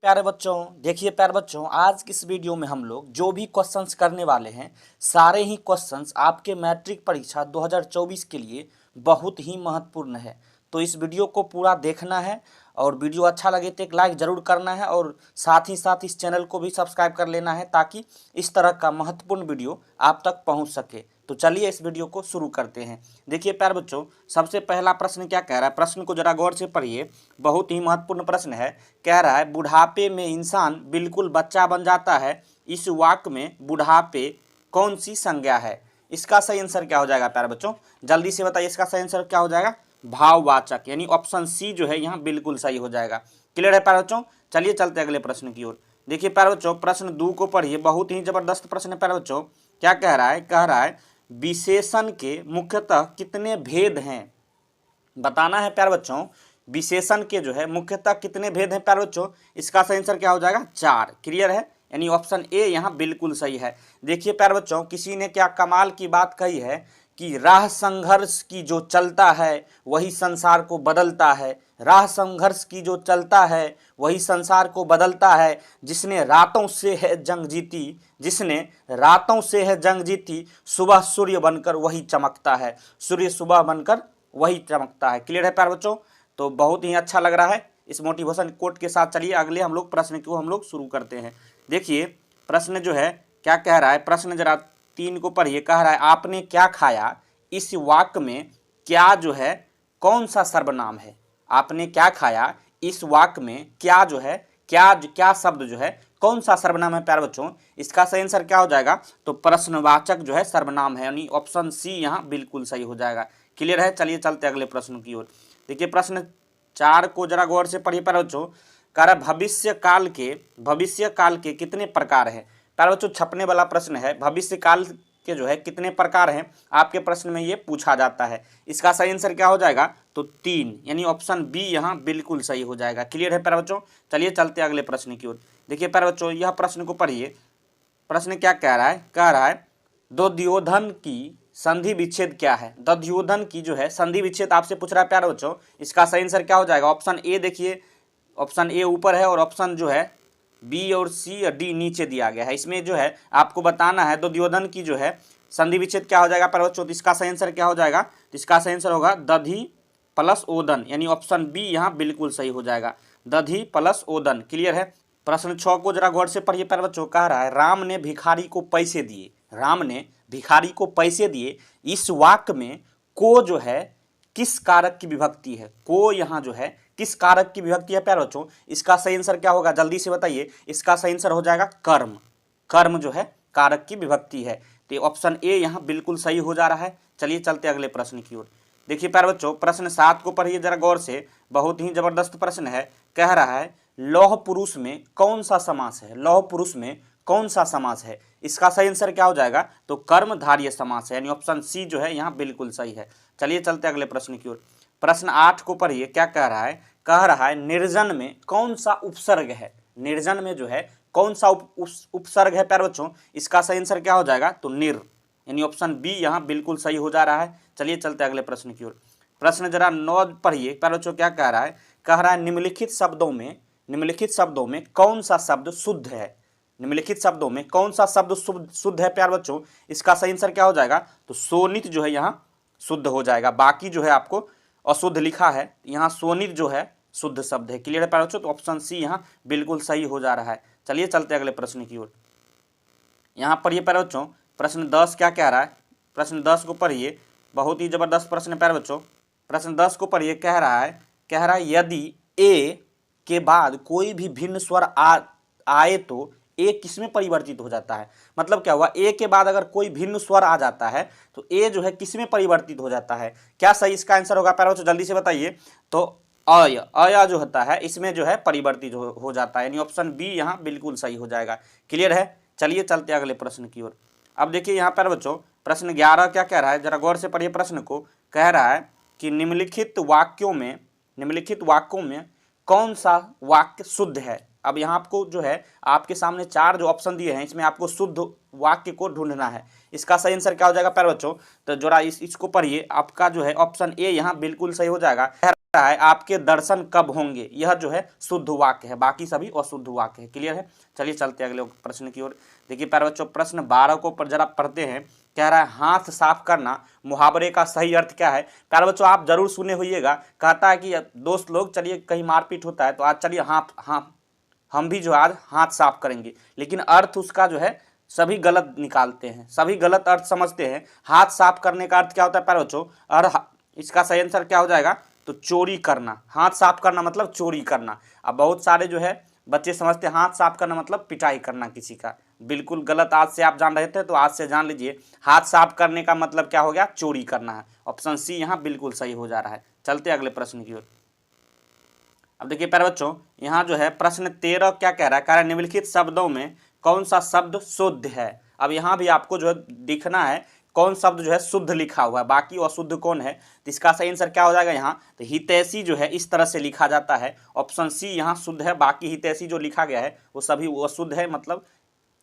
प्यारे बच्चों, देखिए प्यारे बच्चों, आज की इस वीडियो में हम लोग जो भी क्वेश्चंस करने वाले हैं सारे ही क्वेश्चंस आपके मैट्रिक परीक्षा 2024 के लिए बहुत ही महत्वपूर्ण है। तो इस वीडियो को पूरा देखना है और वीडियो अच्छा लगे तो एक लाइक ज़रूर करना है और साथ ही साथ इस चैनल को भी सब्सक्राइब कर लेना है ताकि इस तरह का महत्वपूर्ण वीडियो आप तक पहुंच सके। तो चलिए इस वीडियो को शुरू करते हैं। देखिए प्यारे बच्चों, सबसे पहला प्रश्न क्या कह रहा है, प्रश्न को जरा गौर से पढ़िए, बहुत ही महत्वपूर्ण प्रश्न है। कह रहा है बुढ़ापे में इंसान बिल्कुल बच्चा बन जाता है, इस वाक्य में बुढ़ापे कौन सी संज्ञा है? इसका सही आंसर क्या हो जाएगा प्यारे बच्चों, जल्दी से बताइए। इसका सही आंसर क्या हो जाएगा? भाववाचक, यानी ऑप्शन सी जो है यहाँ बिल्कुल सही हो जाएगा। क्लियर है प्यारे बच्चों? चलिए चलते अगले प्रश्न की ओर। देखिए प्यारे बच्चों, प्रश्न 2 को पढ़िए, बहुत ही जबरदस्त प्रश्न है प्यारे बच्चों। क्या कह रहा है? कह रहा है विशेषण के मुख्यतः कितने भेद हैं? बताना है प्यारे बच्चों, विशेषण के जो है मुख्यतः कितने भेद हैं प्यारे बच्चों? इसका सही आंसर क्या हो जाएगा? 4। क्लियर है, यानी ऑप्शन ए यहाँ बिल्कुल सही है। देखिए प्यारे बच्चों, किसी ने क्या कमाल की बात कही है कि राह संघर्ष की जो चलता है वही संसार को बदलता है। राह संघर्ष की जो चलता है वही संसार को बदलता है। जिसने रातों से है जंग जीती, जिसने रातों से है जंग जीती, सुबह सूर्य बनकर वही चमकता है। सूर्य सुबह बनकर वही चमकता है। क्लियर है प्यारे बच्चों? तो बहुत ही अच्छा लग रहा है इस मोटिवेशन कोट के साथ। चलिए अगले हम लोग प्रश्न को हम लोग शुरू करते हैं। देखिए प्रश्न जो है क्या कह रहा है, प्रश्न जरा 3 को पढ़िए। कह रहा है आपने क्या खाया, इस वाक्य में क्या जो है कौन सा सर्वनाम है? आपने क्या खाया, इस वाक्य में क्या जो है क्या शब्द जो है कौन सा सर्वनाम है प्यारे बच्चों? इसका सही आंसर क्या हो जाएगा? तो प्रश्नवाचक जो है सर्वनाम है, यानी ऑप्शन सी यहाँ बिल्कुल सही हो जाएगा। क्लियर है? चलिए चलते अगले प्रश्न की ओर। देखिए प्रश्न 4 को जरा गौर से पढ़िए प्यारे बच्चों। कह रहा भविष्य काल के कितने प्रकार है? प्यारे बच्चों छपने वाला प्रश्न है, भविष्य काल के जो है कितने प्रकार हैं आपके प्रश्न में ये पूछा जाता है। इसका सही आंसर क्या हो जाएगा? तो 3, यानी ऑप्शन बी यहाँ बिल्कुल सही हो जाएगा। क्लियर है प्यारे बच्चों? चलिए चलते अगले प्रश्न की ओर। देखिए प्यारे बच्चों, यह प्रश्न को पढ़िए। प्रश्न क्या कह रहा है? कह रहा है दुर्योधन की संधि विच्छेद क्या है? दुर्योधन की जो है संधि विच्छेद आपसे पूछ रहा है प्यारे बच्चों। इसका सही आंसर क्या हो जाएगा? ऑप्शन ए, देखिए ऑप्शन ए ऊपर है और ऑप्शन जो है बी और सी और डी नीचे दिया गया है। इसमें जो है आपको बताना है दुर्योधन की जो है संधि विच्छेद क्या हो जाएगा प्यारे बच्चों? तो इसका सही आंसर क्या हो जाएगा? तो इसका सही आंसर होगा दधि प्लस ओदन, यानी ऑप्शन बी यहाँ बिल्कुल सही हो जाएगा, दधि प्लस ओदन। क्लियर है? प्रश्न 6 को जरा गौर से पढ़िए प्यारे बच्चों। कह रहा है राम ने भिखारी को पैसे दिए, राम ने भिखारी को पैसे दिए, इस वाक्य में को जो है किस कारक की विभक्ति है? को यहाँ जो है किस कारक की विभक्ति है प्यारे बच्चों? इसका सही आंसर क्या होगा? जल्दी से बताइए। इसका सही आंसर हो जाएगा कर्म। कर्म जो है कारक की विभक्ति है, तो ऑप्शन ए यहाँ बिल्कुल सही हो जा रहा है। चलिए चलते अगले प्रश्न की ओर। देखिए प्यारे बच्चों, प्रश्न 7 को पढ़िए जरा गौर से, बहुत ही जबरदस्त प्रश्न है। कह रहा है लौह पुरुष में कौन सा समास है? लौह पुरुष में कौन सा समास है? इसका सही आंसर क्या हो जाएगा? तो कर्मधारय समास है, यानी ऑप्शन सी जो है यहाँ बिल्कुल सही है। चलिए चलते अगले प्रश्न की ओर। प्रश्न 8 को पढ़िए। क्या कह रहा है? कह रहा है निर्जन में कौन सा उपसर्ग है? निर्जन में जो है कौन सा उपसर्ग है प्यारे बच्चों? इसका सही आंसर क्या हो जाएगा? तो निर, यानी ऑप्शन बी यहाँ बिल्कुल सही हो जा रहा है। चलिए चलते अगले प्रश्न की ओर। प्रश्न जरा 9 पढ़िए प्यारे बच्चों। क्या कह रहा है? कह रहा है निम्नलिखित शब्दों में कौन सा शब्द शुद्ध है? निम्नलिखित शब्दों में कौन सा शब्द शुद्ध है प्यारे बच्चों? इसका सही आंसर क्या हो जाएगा? तो सोनित जो है यहाँ शुद्ध हो जाएगा, बाकी जो है आपको अशुद्ध लिखा है, यहाँ सोनित जो है शुद्ध शब्द है। क्लियर है प्यारे बच्चों? तो ऑप्शन सी यहाँ बिल्कुल सही हो जा रहा है। चलिए चलते अगले प्रश्न की ओर। यहाँ पढ़िए प्यारे बच्चों, प्रश्न 10 क्या कह रहा है? प्रश्न 10 को पढ़िए, बहुत ही जबरदस्त प्रश्न है प्यारे बच्चों। प्रश्न 10 को पढ़िए। कह रहा है यदि ए के बाद कोई भी भिन्न स्वर आए तो ए किसमें परिवर्तित हो जाता है? मतलब क्या हुआ, ए के बाद अगर कोई भिन्न स्वर आ जाता है तो ए जो है किसमें परिवर्तित हो जाता है? क्या सही इसका आंसर होगा प्यारे बच्चों? जल्दी से बताइए। तो अय जो होता है इसमें जो है परिवर्तित हो जाता है, यानी ऑप्शन बी यहाँ बिल्कुल सही हो जाएगा। क्लियर है? चलिए चलते अगले प्रश्न की ओर। अब देखिए यहाँ पर बच्चों प्रश्न 11 क्या कह रहा है, जरा गौर से पढ़िए प्रश्न को। कह रहा है कि निम्नलिखित वाक्यों में कौन सा वाक्य शुद्ध है? अब यहाँ आपको जो है आपके सामने 4 जो ऑप्शन दिए हैं, इसमें आपको शुद्ध वाक्य को ढूंढना है। इसका सही आंसर क्या हो जाएगा प्यारे बच्चों? तो जरा इसको पढ़िए। आपका जो है ऑप्शन ए यहाँ बिल्कुल सही हो जाएगा। है आपके दर्शन कब होंगे, यह जो है शुद्ध वाक्य है, बाकी सभी अशुद्ध वाक्य है। क्लियर है। चलिए चलते हैं अगले प्रश्न की ओर। देखिए प्यारे बच्चों प्रश्न 12 को जरा पढ़ते हैं। कह रहा है हाथ साफ करना मुहावरे का सही अर्थ क्या है। प्यारे बच्चों आप जरूर सुने होइएगा, कहता है कि दोस्त लोग चलिए कहीं मारपीट होता है तो आज चलिए हम भी जो आज हाथ साफ करेंगे, लेकिन अर्थ उसका जो है सभी गलत निकालते हैं, सभी गलत अर्थ समझते हैं। हाथ साफ करने का अर्थ क्या होता है प्यारे बच्चों, और इसका सही आंसर क्या हो जाएगा, तो चोरी करना। हाथ साफ करना मतलब चोरी करना। अब बहुत सारे जो है बच्चे समझते हैं हाथ साफ करना मतलब पिटाई करना किसी का, बिल्कुल गलत। आज से आप जान रहे थे तो आज से जान लीजिए, हाथ साफ करने का मतलब क्या हो गया, चोरी करना है। ऑप्शन सी यहाँ बिल्कुल सही हो जा रहा है। चलते अगले प्रश्न की ओर। अब देखिए प्यारे बच्चों यहाँ जो है प्रश्न 13 क्या कह रहा है, कह रहा है निम्नलिखित शब्दों में कौन सा शब्द शुद्ध है। अब यहाँ भी आपको जो है दिखना है कौन शब्द जो है शुद्ध लिखा हुआ है, बाकी अशुद्ध कौन है। तो इसका सही आंसर क्या हो जाएगा यहाँ, तो हितैषी जो है इस तरह से लिखा जाता है। ऑप्शन सी यहाँ शुद्ध है, बाकी हितैषी जो लिखा गया है वो सभी अशुद्ध है, मतलब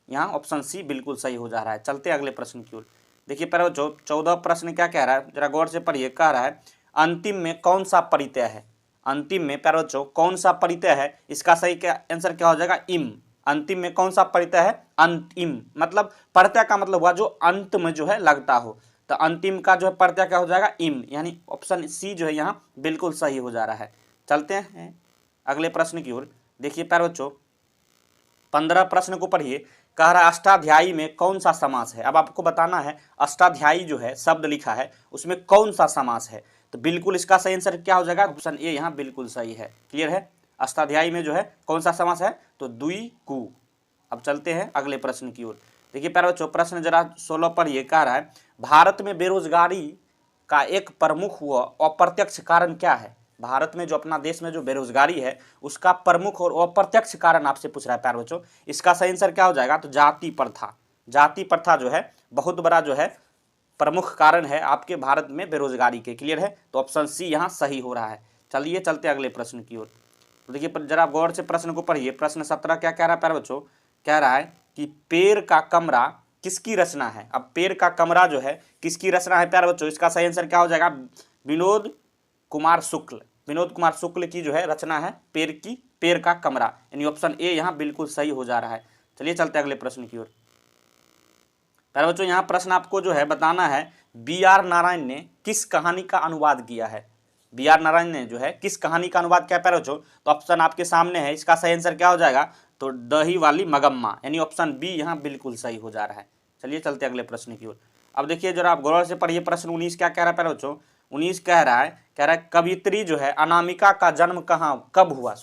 यहाँ ऑप्शन सी बिल्कुल सही हो जा रहा है। चलते अगले प्रश्न की ओर। देखिए पहले 14 प्रश्न क्या कह रहा है, जरा गौर से पढ़िए। कह रहा है अंतिम में कौन सा परित्यय है। अंतिम में प्यारे बच्चों कौन सा परित्यय है, इसका सही क्या आंसर क्या हो जाएगा, इम। अंतिम में कौन सा परित्यय है, अंतिम, मतलब प्रत्यय का मतलब हुआ जो अंत में जो है लगता हो, तो अंतिम का जो है प्रत्यय क्या हो जाएगा, इम, यानी ऑप्शन सी जो है यहाँ बिल्कुल सही हो जा रहा है। चलते हैं अगले प्रश्न की ओर। देखिए प्यारे बच्चों 15 प्रश्न को पढ़िए। कह रहा है अष्टाध्यायी में कौन सा समास है। अब आपको बताना है अष्टाध्यायी जो है शब्द लिखा है उसमें कौन सा समास है, तो बिल्कुल इसका सही आंसर क्या हो जाएगा, ऑप्शन ए यहाँ बिल्कुल सही है। क्लियर है। अष्टाध्यायी में जो है कौन सा समास है, तो द्विगु। अब चलते हैं अगले प्रश्न की ओर। देखिए प्यारे बच्चों प्रश्न जरा 16 पर ये कह रहा है भारत में बेरोजगारी का एक प्रमुख व अप्रत्यक्ष कारण क्या है। भारत में जो अपना देश में जो बेरोजगारी है उसका प्रमुख और अप्रत्यक्ष कारण आपसे पूछ रहा है प्यारे बच्चों। इसका सही आंसर क्या हो जाएगा, तो जाति प्रथा। जाति प्रथा जो है बहुत बड़ा जो है प्रमुख कारण है आपके भारत में बेरोजगारी के। क्लियर है। तो ऑप्शन सी यहाँ सही हो रहा है। चलिए चलते अगले प्रश्न की ओर। तो देखिए जरा गौर से प्रश्न को पढ़िए। प्रश्न 17 क्या कह रहा है प्यारे बच्चों, कह रहा है कि पेड़ का कमरा किसकी रचना है। अब पेड़ का कमरा जो है किसकी रचना है प्यारे बच्चों, इसका सही आंसर क्या हो जाएगा, विनोद कुमार शुक्ल। विनोद कुमार शुक्ल की जो है रचना है पेड़ का कमरा, यानी ऑप्शन ए यहाँ बिल्कुल सही हो जा रहा है। चलिए चलते अगले प्रश्न की ओर। प्यारे बच्चों यहाँ प्रश्न आपको जो है बताना है बी.आर. नारायण ने किस कहानी का अनुवाद किया है। बी.आर. नारायण ने जो है किस कहानी का अनुवाद किया प्यारे बच्चों, तो ऑप्शन आपके सामने है। इसका सही आंसर क्या हो जाएगा, तो दही वाली मगम्मा, यानी ऑप्शन बी यहाँ बिल्कुल सही हो जा रहा है। चलिए चलते अगले प्रश्न की ओर। अब देखिए जरा आप गौर से पढ़िए। प्रश्न 19 क्या कह रहा है प्यारे बच्चों, 19 कह रहा है कवित्री जो है अनामिका का जन्म कब हुआ,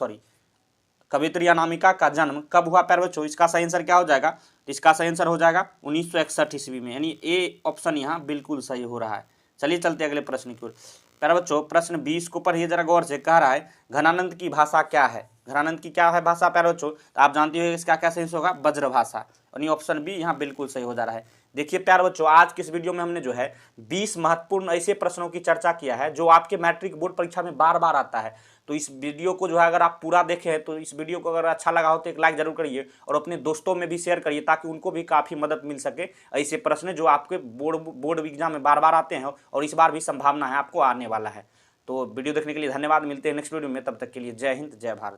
कवित्री अनामिका का जन्म कब हुआ प्यारे बच्चों। इसका सही आंसर क्या हो जाएगा, तो इसका सही आंसर हो जाएगा 1961 ईस्वी में, यानी ए ऑप्शन यहाँ बिल्कुल सही हो रहा है। चलिए चलते अगले प्रश्न की ओर। प्यारे बच्चों प्रश्न 20 को पढ़िए जरा गौर से। कह रहा है घनानंद की भाषा क्या है। घनानंद की क्या है भाषा प्यारे बच्चों, तो आप जानते हो इसका क्या सही होगा, ब्रज भाषा, यानी ऑप्शन बी यहाँ बिल्कुल सही हो जा रहा है। देखिए प्यारे बच्चों आज के इस वीडियो में हमने जो है 20 महत्वपूर्ण ऐसे प्रश्नों की चर्चा किया है जो आपके मैट्रिक बोर्ड परीक्षा में बार बार आता है। तो इस वीडियो को जो है अगर आप पूरा देखें तो इस वीडियो को अगर अच्छा लगा हो तो एक लाइक जरूर करिए और अपने दोस्तों में भी शेयर करिए ताकि उनको भी काफ़ी मदद मिल सके। ऐसे प्रश्न जो आपके बोर्ड एग्जाम में बार बार आते हैं और इस बार भी संभावना है आपको आने वाला है। तो वीडियो देखने के लिए धन्यवाद। मिलते हैं नेक्स्ट वीडियो में, तब तक के लिए जय हिंद जय भारत।